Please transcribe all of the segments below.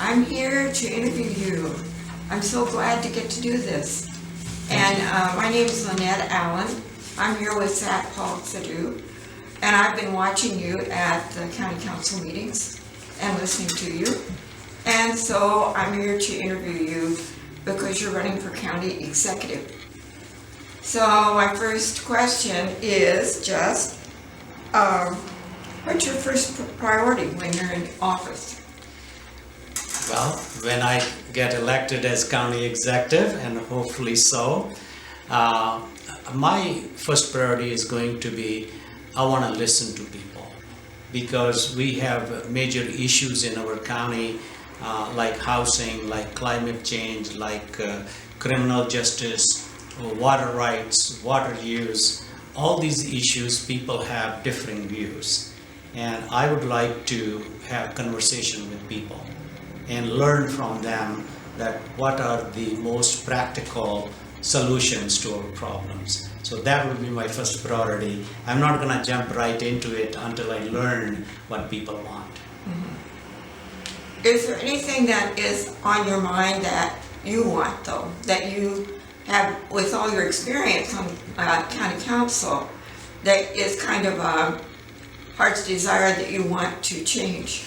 I'm here to interview you. I'm so glad to get to do this. And my name is Lynette Allen. I'm here with Satpal Sidhu, and I've been watching you at the county council meetings and listening to you. And so I'm here to interview you because you're running for county executive. So my first question is just, what's your first priority when you're in office? Well, when I get elected as county executive, and hopefully so, my first priority is going to be, I want to listen to people, because we have major issues in our county, like housing, like climate change, like criminal justice, water rights, water use. All these issues, people have differing views, and I would like to have conversation with people and learn from them that what are the most practical solutions to our problems. So that would be my first priority. I'm not going to jump right into it until I learn what people want. Mm-hmm. Is there anything that is on your mind that you want, though, that you have, with all your experience on county council, that is kind of a heart's desire that you want to change?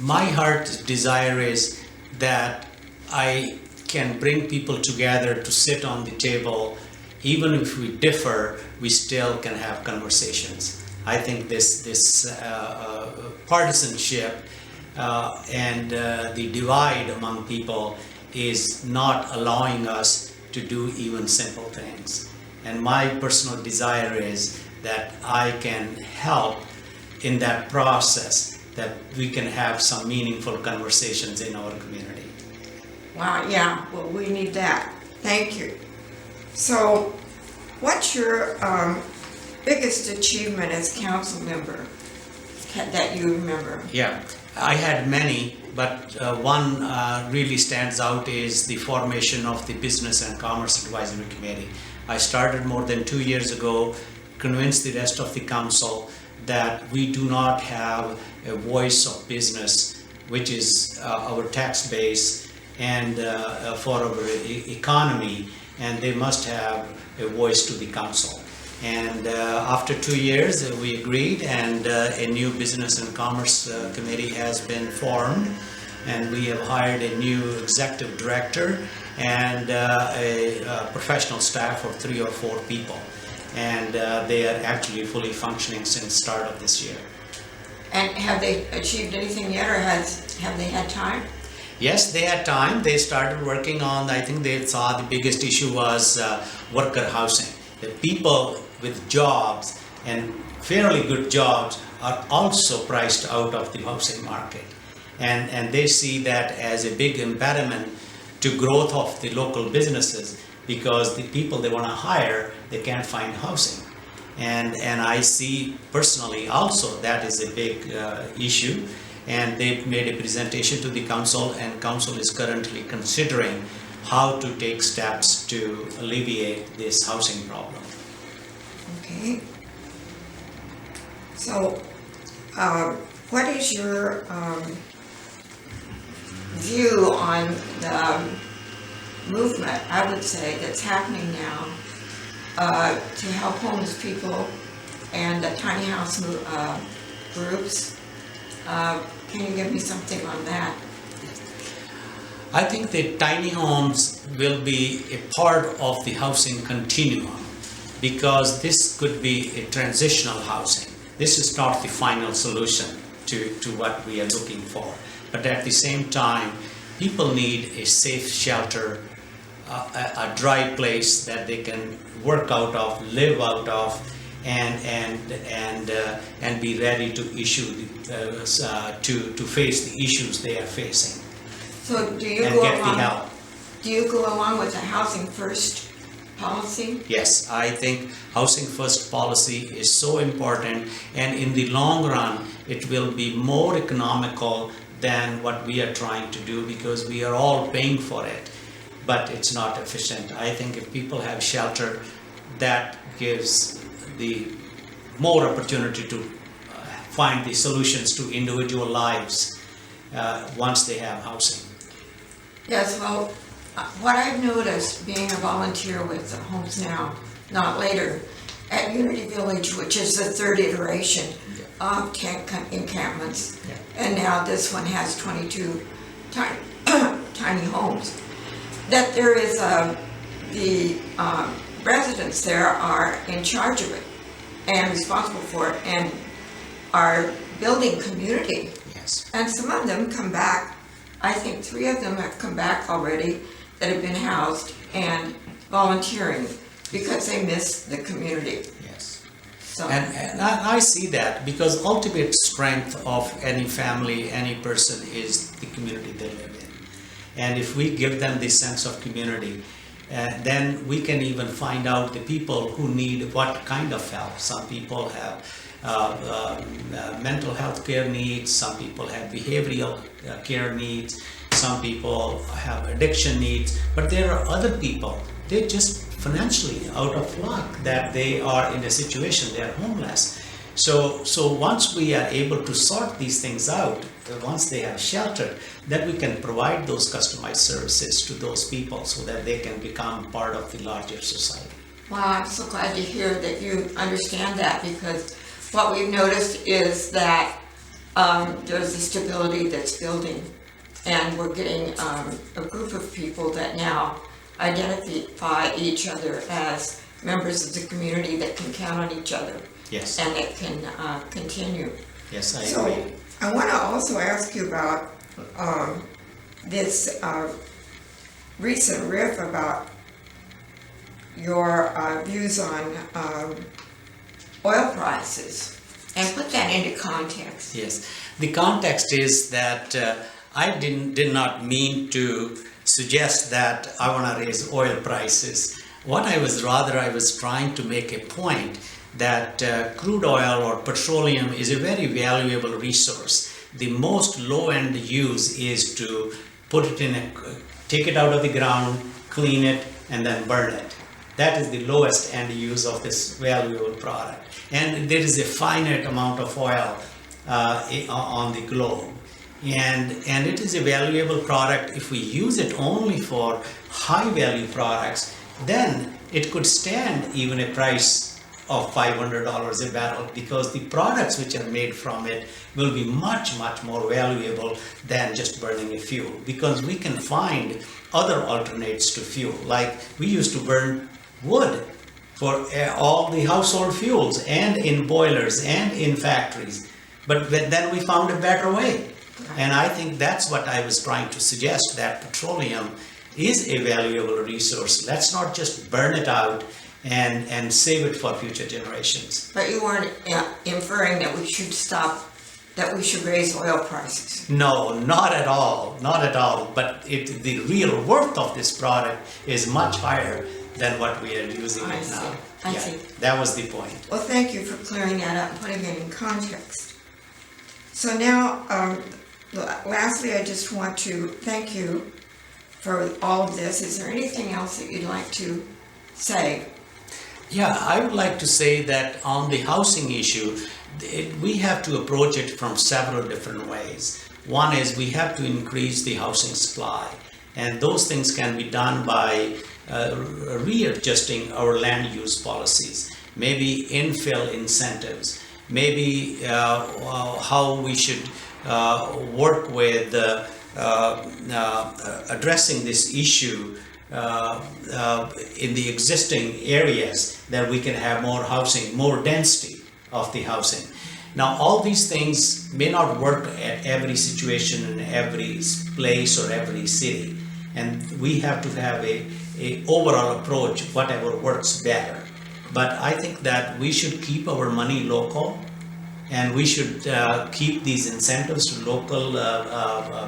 My heart's desire is that I can bring people together to sit on the table. Even if we differ, we still can have conversations. I think this partisanship and the divide among people is not allowing us to do even simple things. And my personal desire is that I can help in that process, that we can have some meaningful conversations in our community. Wow, yeah, well, we need that. Thank you. So, what's your biggest achievement as council member that you remember? Yeah, I had many, but one really stands out is the formation of the Business and Commerce Advisory Committee. I started more than 2 years ago, convinced the rest of the council that we do not have a voice of business, which is our tax base and for our economy, and they must have a voice to the council. And after 2 years, we agreed, and a new Business and Commerce Committee has been formed, and we have hired a new executive director and a professional staff of 3 or 4 people. And they are actually fully functioning since start of this year. And have they achieved anything yet, or have they had time? Yes, they had time. They started working on, I think they saw the biggest issue was worker housing. The people with jobs and fairly good jobs are also priced out of the housing market. And they see that as a big impediment to growth of the local businesses, because the people they want to hire, they can't find housing. And I see personally also that is a big issue, and they've made a presentation to the council, and council is currently considering how to take steps to alleviate this housing problem. Okay. So, what is your view on the movement, I would say, that's happening now to help homeless people and the tiny house groups? Can you give me something on that? I think that tiny homes will be a part of the housing continuum, because this could be a transitional housing. This is not the final solution to what we are looking for. But at the same time, people need a safe shelter, a dry place that they can work out of, live out of, and be ready to issue to face the issues they are facing. So do you and go get along? The help. Do you go along with the housing first policy? Yes, I think housing first policy is so important, and in the long run, it will be more economical than what we are trying to do, because we are all paying for it, but it's not efficient. I think if people have shelter, that gives the more opportunity to find the solutions to individual lives once they have housing. Yes, well, what I've noticed being a volunteer with Homes Now, Not Later, at Unity Village, which is the third iteration of tent encampments, and now this one has 22 tiny homes, that there is the residents there are in charge of it and responsible for it and are building community. Yes. And some of them come back. I think 3 of them have come back already that have been housed and volunteering because they miss the community. Yes. So. And I see that because ultimate strength of any family, any person is the community they live in. And if we give them this sense of community, then we can even find out the people who need what kind of help. Some people have mental health care needs, some people have behavioral care needs, some people have addiction needs, but there are other people, they're just financially out of luck that they are in a situation, they're homeless. So once we are able to sort these things out, once they have shelter, then we can provide those customized services to those people so that they can become part of the larger society. Wow, I'm so glad to hear that you understand that, because what we've noticed is that there's a stability that's building, and we're getting a group of people that now identify each other as members of the community that can count on each other. Yes. And that can continue. Yes, I So agree. I want to also ask you about this recent riff about your views on oil prices, and put that into context. Yes, the context is that I did not mean to suggest that I want to raise oil prices. What I was trying to make a point that crude oil or petroleum is a very valuable resource. The most low-end use is to put it take it out of the ground, clean it, and then burn it. That is the lowest end use of this valuable product. And there is a finite amount of oil on the globe. And it is a valuable product. If we use it only for high value products, then it could stand even a price of $500 a barrel, because the products which are made from it will be much, much more valuable than just burning a fuel, because we can find other alternates to fuel. Like we used to burn wood for all the household fuels and in boilers and in factories, but then we found a better way. And I think that's what I was trying to suggest, that petroleum is a valuable resource. Let's not just burn it out and save it for future generations. But you weren't inferring that we should stop, that we should raise oil prices. No, not at all, not at all. But the real worth of this product is much higher than what we are using it now. I see. That was the point. Well, thank you for clearing that up and putting it in context. So now, lastly, I just want to thank you for all of this. Is there anything else that you'd like to say? Yeah, I would like to say that on the housing issue, we have to approach it from several different ways. One is we have to increase the housing supply, and those things can be done by readjusting our land use policies, maybe infill incentives, maybe how we should work with addressing this issue in the existing areas, that we can have more housing, more density of the housing. Now, all these things may not work at every situation in every place or every city, and we have to have a overall approach, whatever works better. But I think that we should keep our money local, and we should keep these incentives to local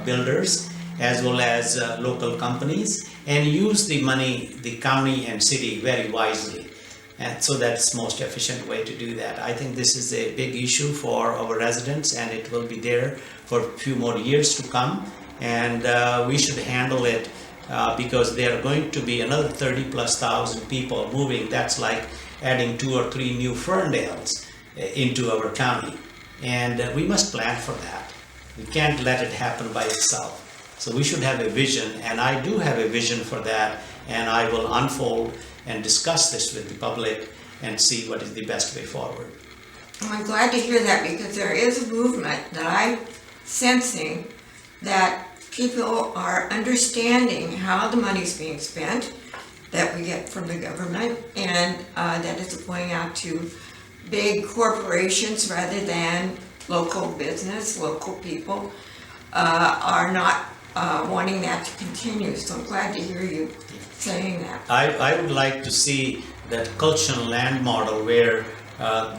builders as well as local companies, and use the money, the county and city, very wisely. And so that's most efficient way to do that. I think this is a big issue for our residents, and it will be there for a few more years to come. And we should handle it because there are going to be another 30,000+ people moving. That's like adding 2 or 3 new Ferndales into our county. And we must plan for that. We can't let it happen by itself. So we should have a vision, and I do have a vision for that, and I will unfold and discuss this with the public and see what is the best way forward. Well, I'm glad to hear that, because there is a movement that I'm sensing that people are understanding how the money's being spent that we get from the government, and that it's going out to big corporations rather than local business, local people are not wanting that to continue. So I'm glad to hear you saying that. I would like to see that cultural land model where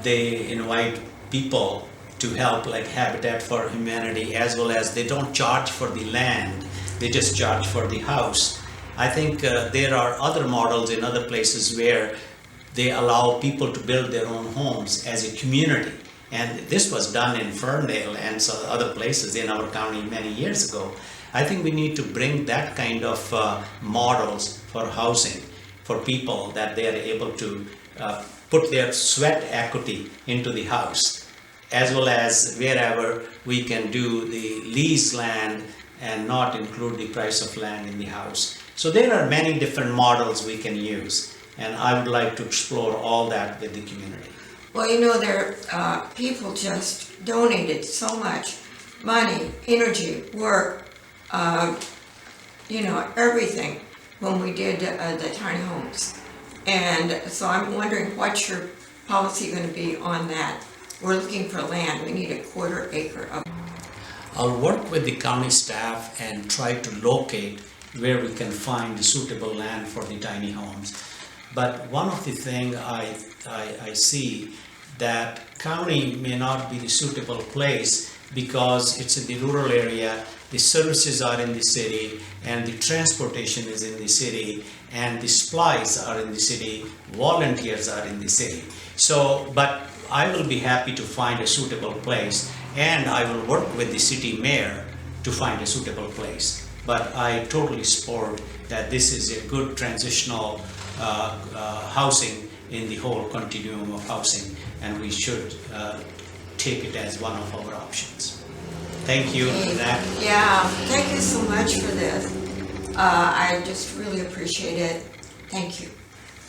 they invite people to help, like Habitat for Humanity, as well as they don't charge for the land, they just charge for the house. I think there are other models in other places where they allow people to build their own homes as a community. And this was done in Ferndale and some other places in our county many years ago. I think we need to bring that kind of models for housing for people, that they are able to put their sweat equity into the house, as well as wherever we can do the lease land and not include the price of land in the house. So there are many different models we can use, and I would like to explore all that with the community. Well, you know, people just donated so much money, energy, work, everything when we did the tiny homes. And so I'm wondering, what's your policy going to be on that? We're looking for land. We need a 1/4 acre of. I'll work with the county staff and try to locate where we can find suitable land for the tiny homes. But one of the things I see, that county may not be the suitable place because it's in the rural area, the services are in the city, and the transportation is in the city, and the supplies are in the city, volunteers are in the city. So, but I will be happy to find a suitable place, and I will work with the city mayor to find a suitable place. But I totally support that this is a good transitional housing in the whole continuum of housing, and we should take it as one of our options. Thank you for that. Yeah, thank you so much for this. I just really appreciate it. Thank you.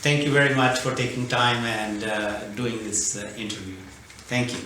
Thank you very much for taking time and doing this interview. Thank you.